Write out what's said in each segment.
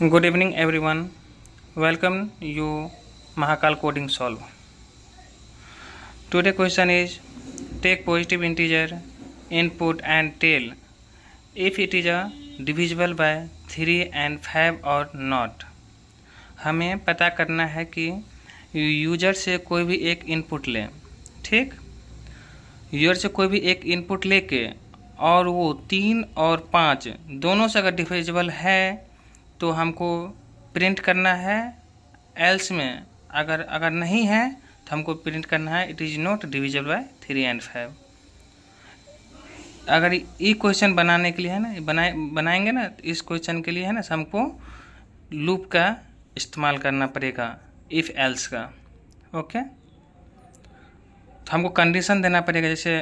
Good evening, everyone. Welcome you Mahakal Coding Solve. Today question is take positive integer input and tell if it is a divisible by 3 and 5 or not. हमें पता करना है कि user से कोई भी एक इनपुट लें, ठीक। यूजर से कोई भी एक इनपुट लेके और वो 3 और 5 दोनों से अगर डिविजिबल है तो हमको प्रिंट करना है, एल्स में अगर नहीं है तो हमको प्रिंट करना है it is not divisible by 3 and 5। अगर ये क्वेश्चन बनाने के लिए है ना, बनाएंगे ना, इस क्वेश्चन के लिए है ना हमको लूप का इस्तेमाल करना पड़ेगा, इफ़ एल्स का। ओके, तो हमको कंडीशन देना पड़ेगा, जैसे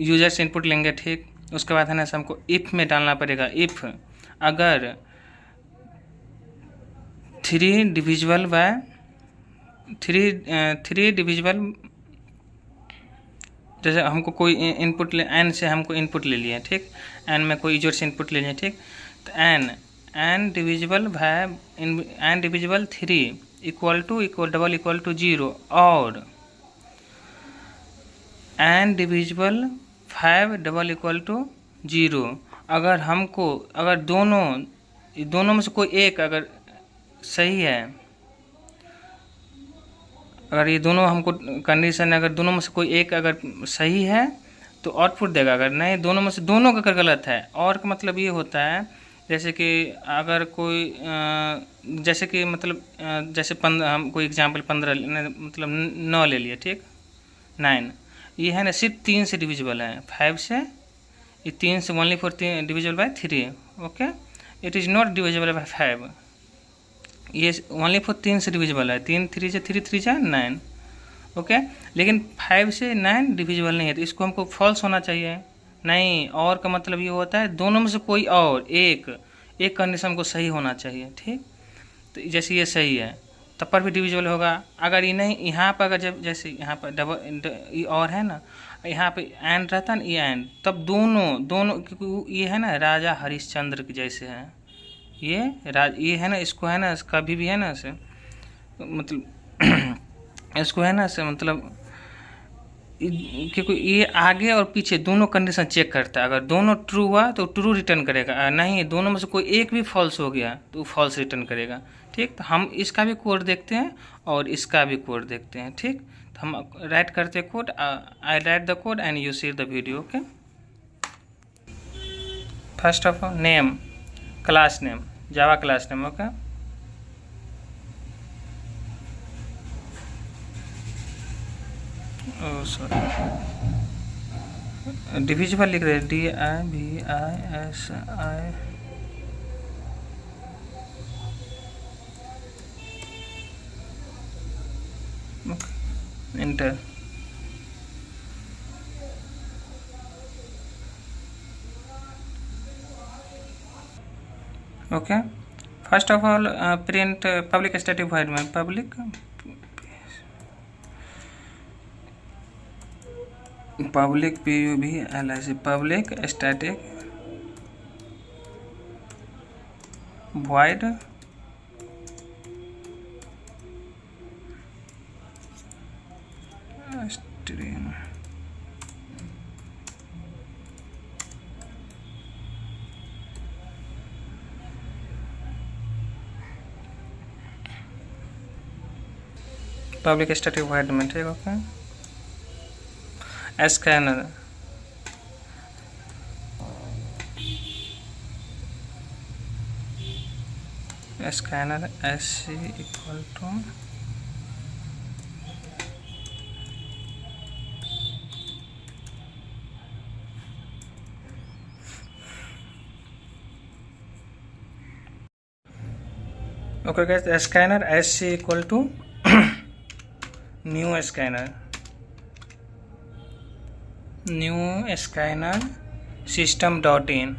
यूजर से इनपुट लेंगे, ठीक। उसके बाद है ना हमको इफ़ में डालना पड़ेगा, इफ़ अगर 3 डिविजिबल बाय 3 डिविजिबल, जैसे हमको कोई इनपुट ले, एन से हमको इनपुट ले लिया, ठीक। एन में कोई यूजर से इनपुट ले लिया, ठीक। तो n divisible by n divisible 3 equal to 0 और एन डिविजिबल 5 = 0। अगर दोनों में से कोई एक अगर सही है, अगर ये दोनों हमको कंडीशन, अगर दोनों में से कोई एक अगर सही है तो आउटपुट देगा, अगर नहीं दोनों में से दोनों का अगर गलत है। और का मतलब ये होता है जैसे कि अगर कोई जैसे कि मतलब जैसे 15, हम कोई एग्जांपल 15 मतलब 9 ले लिए, ठीक, 9 ये है ना सिर्फ 3 से डिविजिबल है, 5 से, ये 3 से only for divisible by 3। Okay, it is not divisible by 5, ये ओनली फॉर 3 से डिविजिबल है, 3 3 से 3 जा 9। ओके, लेकिन 5 से 9 डिविजिबल नहीं है, तो इसको हमको फॉल्स होना चाहिए। नहीं, और का मतलब ये होता है दोनों में से कोई और एक कंडीशन को सही होना चाहिए, ठीक। तो जैसे ये सही है तब पर भी डिविजिबल होगा। अगर ये नहीं, यहाँ पर अगर जब जैसे यहाँ पर डबल और है ना, यहाँ पे एंड रहता है ना, ये एंड, तब दोनों क्योंकि ये है ना राजा हरिश्चंद्र के जैसे है, ये है ना, इसको है ना कभी भी है ना से मतलब इसको है ना से मतलब क्योंकि ये आगे और पीछे दोनों कंडीशन चेक करता है। अगर दोनों ट्रू हुआ तो ट्रू रिटर्न करेगा, नहीं दोनों में से कोई एक भी फॉल्स हो गया तो फॉल्स रिटर्न करेगा, ठीक। तो हम इसका भी कोड देखते हैं और इसका भी कोड देखते हैं, ठीक। तो हम राइट करते हैं code, I write the code and you see the video. Okay, first of all name, class name, Java class name. Okay, sorry divisible लिख रहे, DIVISI, enter. Okay, first of all print public static void main public PUBLIC public static void string. Public static void main, ठीक। Okay, scanner SC equal to okay guys, scanner SC equal to new scanner system dot in.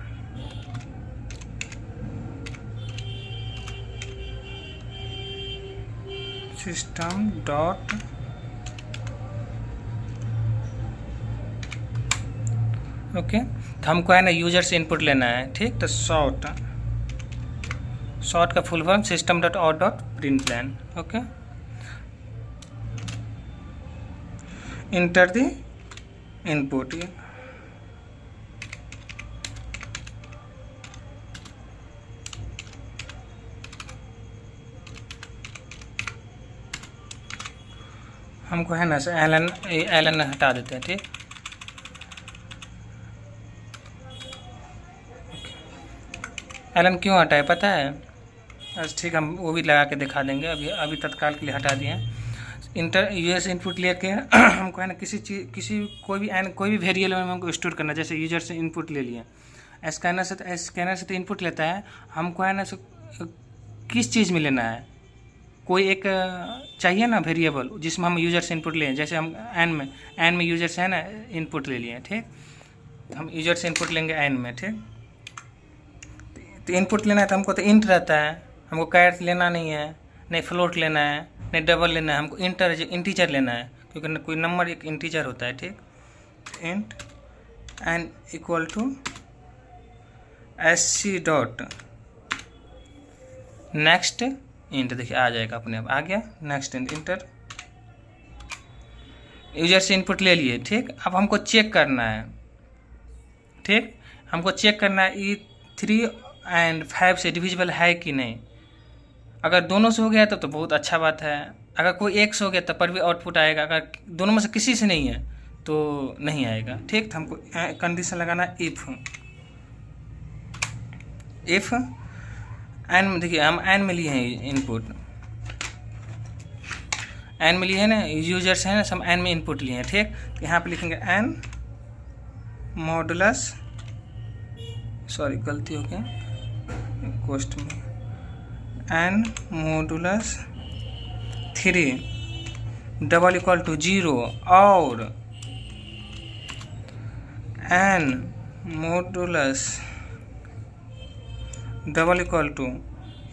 System dot okay, तो हमको है ना user से input लेना है, ठीक। तो शॉर्ट शॉर्ट का full form system dot out dot println. Okay, enter the input. हमको है ना एलन एलन हटा देते हैं। ठीक, एलन क्यों हटाए पता है? अच्छा ठीक, हम वो भी लगा के दिखा देंगे। अभी अभी तत्काल के लिए हटा दिए हैं। इंटर यूएस इनपुट लेके हमको है ना किसी कोई भी वेरिएबल में हमको स्टोर करना है। जैसे यूजर से इनपुट ले लिए, स्कैनर से तो इनपुट लेता है। हमको है ना किस चीज़ में लेना है, कोई एक चाहिए ना वेरिएबल जिसमें हम यूजर से इनपुट लें। जैसे हम एन में यूजर से है ना इनपुट ले लिए। ठीक, हम यूजर से इनपुट लेंगे एन में। ठीक, तो इनपुट लेना है तो हमको तो इंट रहता है, हमको कैरेट लेना नहीं है, नहीं फ्लोट लेना है, नहीं डबल लेना है, हमको इंटीजर लेना है, क्योंकि कोई नंबर एक इंटीजर होता है। ठीक, int n equal to SC dot next int. देखिए आ जाएगा अपने आप, आ गया नेक्स्ट इंटर। यूजर से इनपुट ले लिए। ठीक, अब हमको चेक करना है। ठीक, हमको चेक करना है ये 3 और 5 से डिविजिबल है कि नहीं। अगर दोनों से हो गया तो बहुत अच्छा बात है। अगर कोई एक से हो गया तब पर भी आउटपुट आएगा। अगर दोनों में से किसी से नहीं है तो नहीं आएगा। ठीक, तो हमको कंडीशन लगाना इफ एन में। देखिए हम एन में लिए हैं इनपुट, एन में लिए है ना, यूजर्स हैं ना, हम एन में इनपुट लिए हैं। ठीक, तो यहाँ पे लिखेंगे एन मॉडुलस, सॉरी गलती हो गया कोस्ट में, n modulus 3 double equal to 0 और n modulus double equal to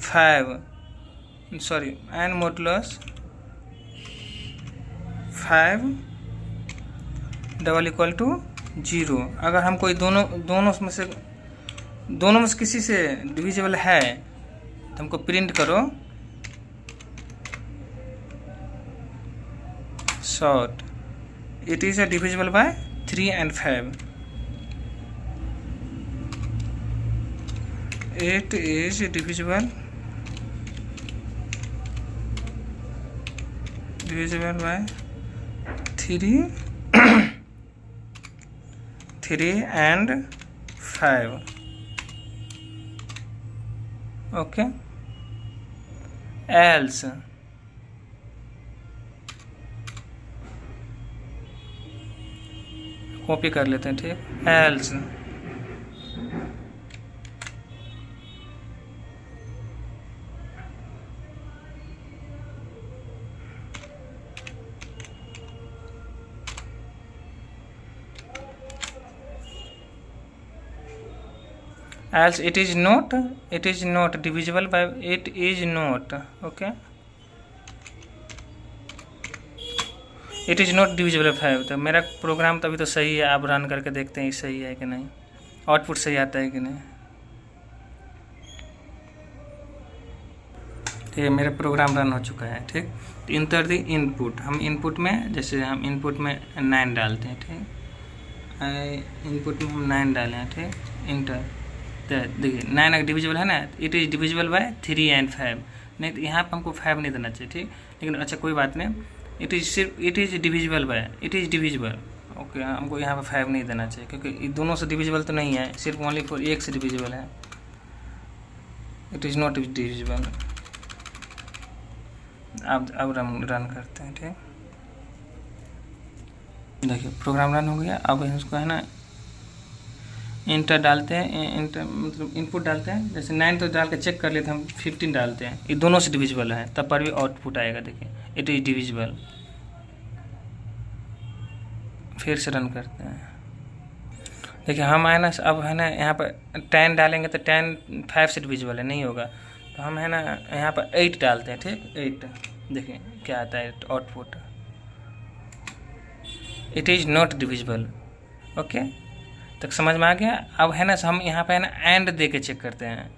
5, sorry n modulus 5 double equal to 0। अगर हम कोई दोनों में से किसी से डिविजिबल है तो हमको प्रिंट करो short it is a divisible by 3 and 5। It is divisible by 3 and 5। Okay, else copy कर लेते हैं। ठीक, else else it is not divisible by, it is not, okay, it is not divisible by 5। तो मेरा programme तो अभी तो सही है। आप रन करके देखते हैं सही है कि नहीं, आउटपुट सही आता है कि नहीं। ठीक है, मेरा प्रोग्राम रन हो चुका है। ठीक, तो इंटर द इनपुट। हम इनपुट में जैसे हम इनपुट में 9 डालते हैं। ठीक, इनपुट में हम 9 डालें हैं। ठीक, इंटर। तो देखिए 9 अगर डिविजिबल है ना, it is divisible by 3 and 5। नहीं तो यहाँ पर हमको 5 नहीं देना चाहिए। ठीक, लेकिन अच्छा कोई बात नहीं, it is divisible by, it is divisible. Okay, हमको यहाँ पर 5 नहीं देना चाहिए क्योंकि दोनों से डिविजिबल तो नहीं है, सिर्फ ओनली फॉर एक से डिविजिबल है। It is not divisible. अब रन करते हैं। ठीक, देखिए प्रोग्राम रन हो गया। अब इसको है ना इंटर डालते हैं, इंटर मतलब इनपुट डालते हैं। जैसे 9 तो डाल के चेक कर लेते हैं, हम 15 डालते हैं, ये दोनों से डिविजिबल है तब पर भी आउटपुट आएगा। देखिए इट इज डिविजिबल। फिर से रन करते हैं। देखिए हम है ना अब है ना यहाँ पर 10 डालेंगे तो 10 5 से डिविजिबल है, नहीं होगा। तो हम है ना यहाँ पर 8 डालते हैं। ठीक, 8 देखिए क्या आता है output, it is not divisible. Okay, तक समझ में आ गया। अब है ना हम यहाँ पे है ना एंड दे के चेक करते हैं।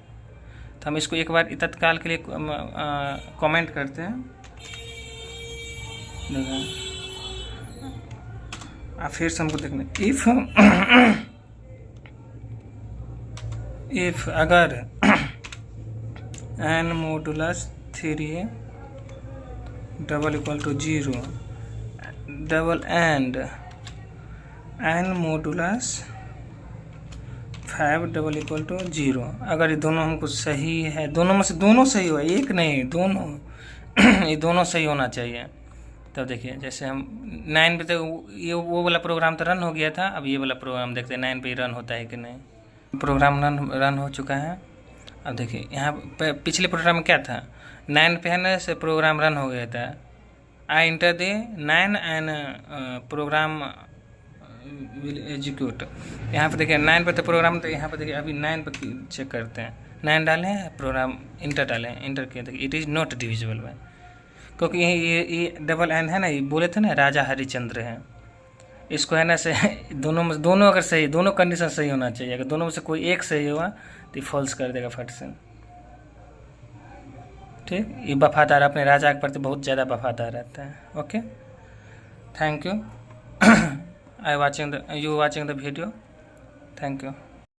तो हम इसको एक बार तत्काल के लिए कमेंट करते हैं। देखो अब फिर से हमको देखना, इफ अगर n modulus 3 double equal to 0 double and n modulus 5 double equal to 0, अगर ये दोनों हमको सही है, दोनों में से दोनों सही हो, एक नहीं दोनों ये दोनों सही होना चाहिए। तब देखिए जैसे हम 9 पे तो ये वो वाला प्रोग्राम तो रन हो गया था, अब ये वाला प्रोग्राम देखते हैं 9 पे रन होता है कि नहीं। प्रोग्राम रन हो चुका है। अब देखिए यहाँ पे पिछले प्रोग्राम में क्या था, 9 पे है ना से प्रोग्राम रन हो गया था। I enter the 9 and program will execute. यहाँ पे देखिए 9 पे तो प्रोग्राम, तो यहाँ पे देखिए अभी 9 पे चेक करते हैं, 9 डाले हैं प्रोग्राम, इंटर डाले हैं, इंटर किया, देखिए it is not divisible by, क्योंकि ये डबल एन है ना, ये बोले थे ना राजा हरिश्चंद्र हैं, इसको है ना से दोनों अगर सही, दोनों कंडीशन सही होना चाहिए, अगर दोनों में से कोई एक सही हुआ तो फॉल्स कर देगा फट से। ठीक, ये वफादार अपने राजा के प्रति बहुत ज़्यादा वफादार रहता है। Okay, thank you. You watching the video, thank you.